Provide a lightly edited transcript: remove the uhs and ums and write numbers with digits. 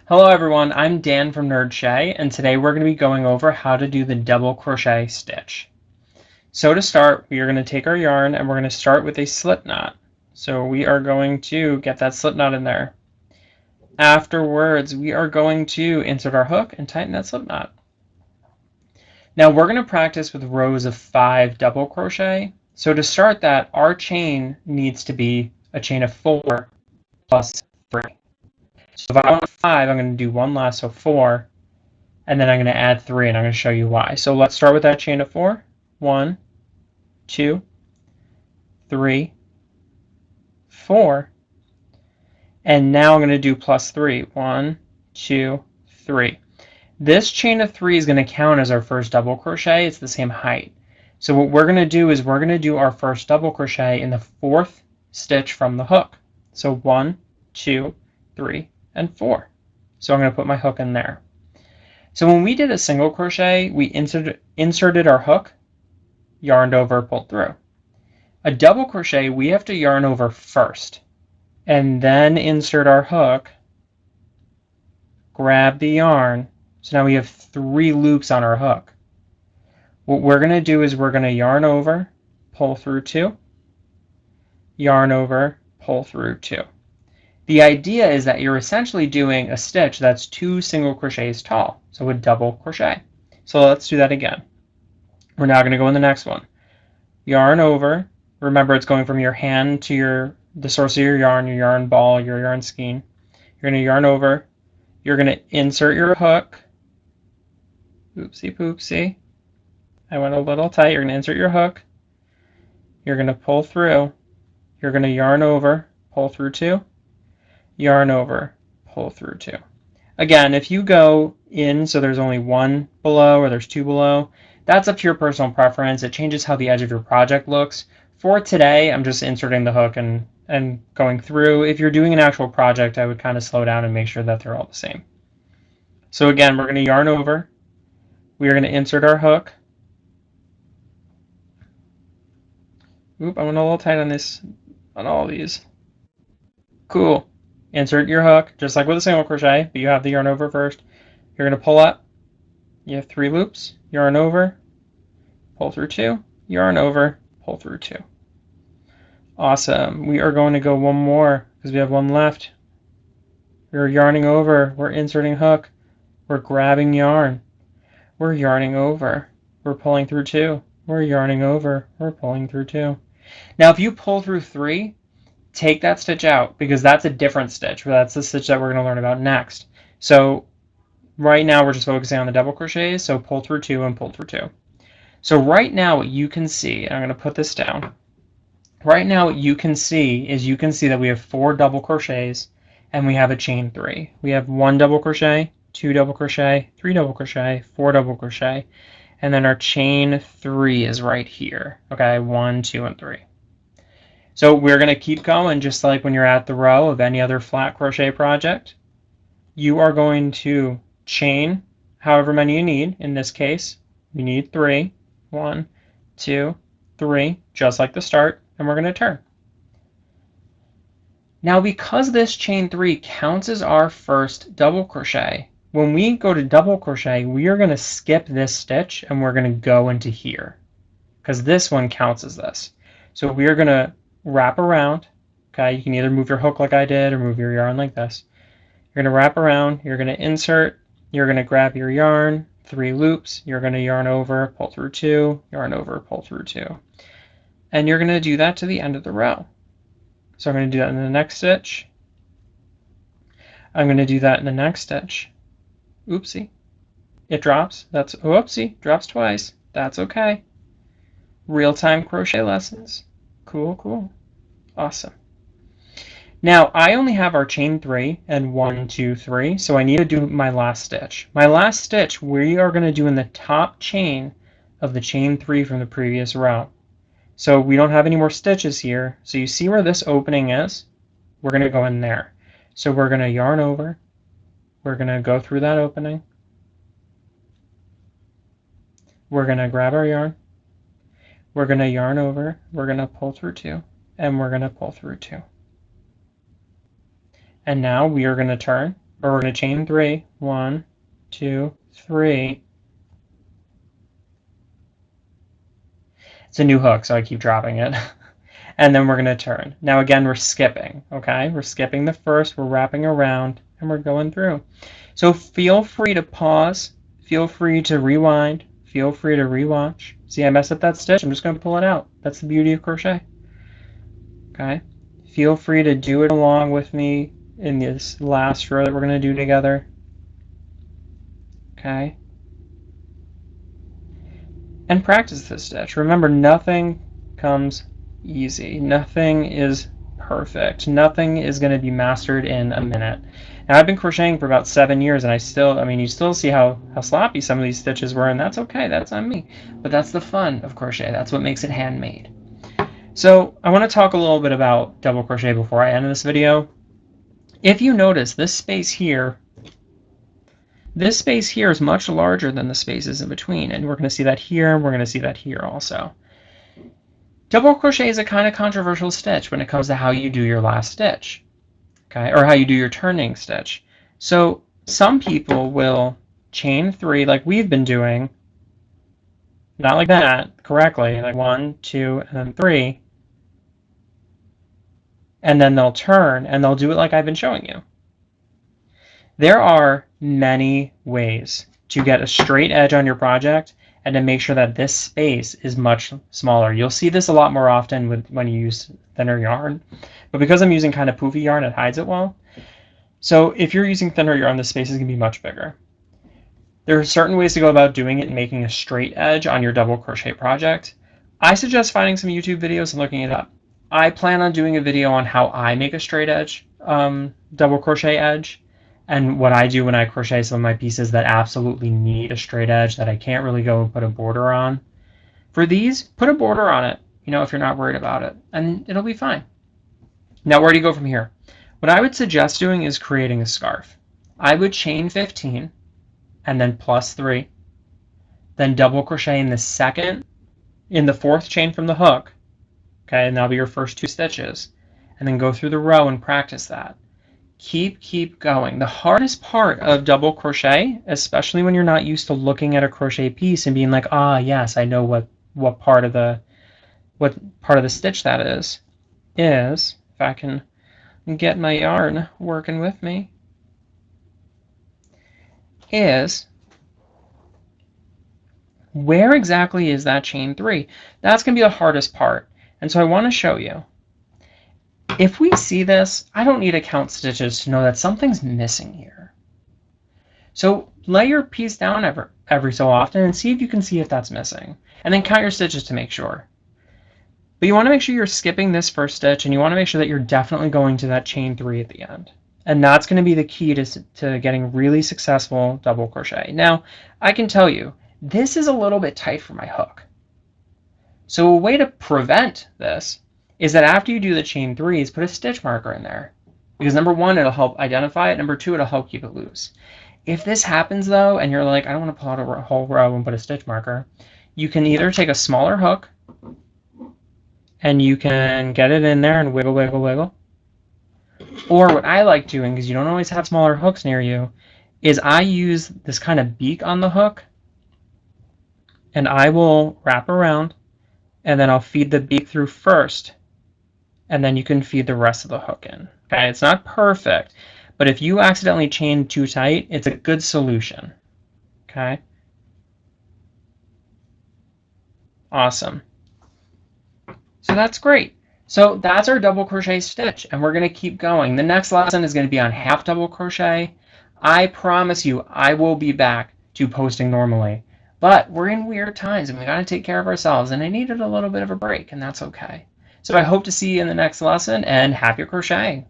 Hello everyone, I'm Dan from Crochet, and today we're going to be going over how to do the double crochet stitch. So to start, we are going to take our yarn and we're going to start with a slip knot. So we are going to get that slip knot in there. Afterwards, we are going to insert our hook and tighten that slip knot. Now we're going to practice with rows of 5 double crochet. So to start that, our chain needs to be a chain of 4 plus 3. So if I want 5, I'm going to do one less, so 4, and then I'm going to add 3, and I'm going to show you why. So let's start with that chain of 4. 1, 2, 3, 4. And now I'm going to do plus 3. 1, 2, 3. This chain of 3 is going to count as our first double crochet. It's the same height. So what we're going to do is we're going to do our first double crochet in the 4th stitch from the hook. So 1, 2, 3, and 4. So I'm going to put my hook in there. So when we did a single crochet, we inserted our hook, yarned over, pulled through. A double crochet, we have to yarn over first, and then insert our hook, grab the yarn. So now we have 3 loops on our hook. What we're going to do is we're going to yarn over, pull through 2, yarn over, pull through 2. The idea is that you're essentially doing a stitch that's 2 single crochets tall, so a double crochet. So let's do that again. We're now going to go in the next one. Yarn over. Remember, it's going from your hand to the source of your yarn ball, your yarn skein. You're going to yarn over. You're going to insert your hook. Oopsie poopsie. I went a little tight. You're going to insert your hook. You're going to pull through. You're going to yarn over, pull through 2. Yarn over, pull through 2. Again, if you go in so there's only 1 below or there's 2 below, that's up to your personal preference. It changes how the edge of your project looks. For today, I'm just inserting the hook and going through. If you're doing an actual project, I would kind of slow down and make sure that they're all the same. So again, we're going to yarn over. We are going to insert our hook. Oop, I went a little tight on this, on all these. Cool. Insert your hook, just like with a single crochet, but you have the yarn over first. You're going to pull up. You have 3 loops. Yarn over, pull through 2, yarn over, pull through 2. Awesome. We are going to go one more because we have 1 left. We're yarning over. We're inserting hook. We're grabbing yarn. We're yarning over. We're pulling through 2. We're yarning over. We're pulling through 2. Now, if you pull through 3, take that stitch out because that's a different stitch. That's the stitch that we're going to learn about next. So right now we're just focusing on the double crochets, so pull through 2 and pull through 2. So right now what you can see, and I'm going to put this down. Right now what you can see is that we have 4 double crochets and we have a chain 3. We have 1 double crochet, 2 double crochet, 3 double crochet, 4 double crochet, and then our chain 3 is right here. Okay, 1, 2, and 3. So we're going to keep going just like when you're at the row of any other flat crochet project. You are going to chain however many you need. In this case, we need 3. 1, 2, 3, just like the start, and we're going to turn. Now because this chain 3 counts as our first double crochet, when we go to double crochet, we are going to skip this stitch and we're going to go into here because this one counts as this. So we are going to wrap around. Okay, you can either move your hook like I did or move your yarn like this. You're going to wrap around, you're going to insert, you're going to grab your yarn, 3 loops, you're going to yarn over, pull through 2, yarn over, pull through 2. And you're going to do that to the end of the row. So I'm going to do that in the next stitch. I'm going to do that in the next stitch. Oopsie. It drops. That's whoopsie, drops twice. That's okay. Real-time crochet lessons. Cool, cool. Awesome. Now I only have our chain 3 and 1, 2, 3, so I need to do my last stitch. My last stitch we are going to do in the top chain of the chain 3 from the previous row. So we don't have any more stitches here. So you see where this opening is? We're going to go in there. So we're going to yarn over. We're going to go through that opening. We're going to grab our yarn. We're going to yarn over. We're going to pull through 2. And we're going to pull through 2. And now we are going to turn. or we're going to chain 3. 1, 2, 3. It's a new hook, so I keep dropping it. And then we're going to turn. Now again, we're skipping, okay? We're skipping the first, we're wrapping around, and we're going through. So feel free to pause, feel free to rewind, feel free to rewatch. See, I messed up that stitch, I'm just going to pull it out. That's the beauty of crochet. Okay? Feel free to do it along with me in this last row that we're going to do together. Okay? And practice this stitch. Remember, nothing comes easy. Nothing is perfect. Nothing is going to be mastered in a minute. Now, I've been crocheting for about 7 years, and you still see how sloppy some of these stitches were, and that's okay. That's on me. But that's the fun of crochet. That's what makes it handmade. So I want to talk a little bit about double crochet before I end this video. If you notice, this space here is much larger than the spaces in between, and we're going to see that here, and we're going to see that here also. Double crochet is a kind of controversial stitch when it comes to how you do your last stitch, okay, or how you do your turning stitch. So some people will chain 3 like we've been doing, not like that, correctly, like 1, 2, and then 3, and then they'll turn, and they'll do it like I've been showing you. There are many ways to get a straight edge on your project and to make sure that this space is much smaller. You'll see this a lot more often when you use thinner yarn, but because I'm using kind of poofy yarn, it hides it well. So if you're using thinner yarn, the space is going to be much bigger. There are certain ways to go about doing it and making a straight edge on your double crochet project. I suggest finding some YouTube videos and looking it up. I plan on doing a video on how I make a straight edge double crochet edge, and what I do when I crochet some of my pieces that absolutely need a straight edge that I can't really go and put a border on. For these, put a border on it, if you're not worried about it, and it'll be fine. Now, where do you go from here? What I would suggest doing is creating a scarf. I would chain 15 and then plus 3, then double crochet in the fourth chain from the hook, okay, and that'll be your first 2 stitches, and then go through the row and practice that. Keep going. The hardest part of double crochet, especially when you're not used to looking at a crochet piece and being like, yes, I know what part of the stitch that is if I can get my yarn working with me, is where exactly is that chain 3? That's going to be the hardest part. And so I want to show you. If we see this, I don't need to count stitches to know that something's missing here. So lay your piece down every so often and see if you can see if that's missing. And then count your stitches to make sure. But you want to make sure you're skipping this first stitch, and you want to make sure that you're definitely going to that chain 3 at the end. And that's going to be the key to getting really successful double crochet. Now, I can tell you, this is a little bit tight for my hook. So a way to prevent this is that after you do the chain 3s, put a stitch marker in there. Because number 1, it'll help identify it. Number 2, it'll help keep it loose. If this happens though, and you're like, I don't want to pull out a whole row and put a stitch marker, you can either take a smaller hook and you can get it in there and wiggle, wiggle, wiggle. Or what I like doing, because you don't always have smaller hooks near you, is I use this kind of beak on the hook, and I will wrap around, and then I'll feed the beak through first, and then you can feed the rest of the hook in. Okay, it's not perfect, but if you accidentally chain too tight, it's a good solution. Okay? Awesome. So that's great. So that's our double crochet stitch, and we're going to keep going. The next lesson is going to be on half double crochet. I promise you, I will be back to posting normally. But we're in weird times, and we got to take care of ourselves, and I needed a little bit of a break, and that's okay. So I hope to see you in the next lesson, and happy crocheting!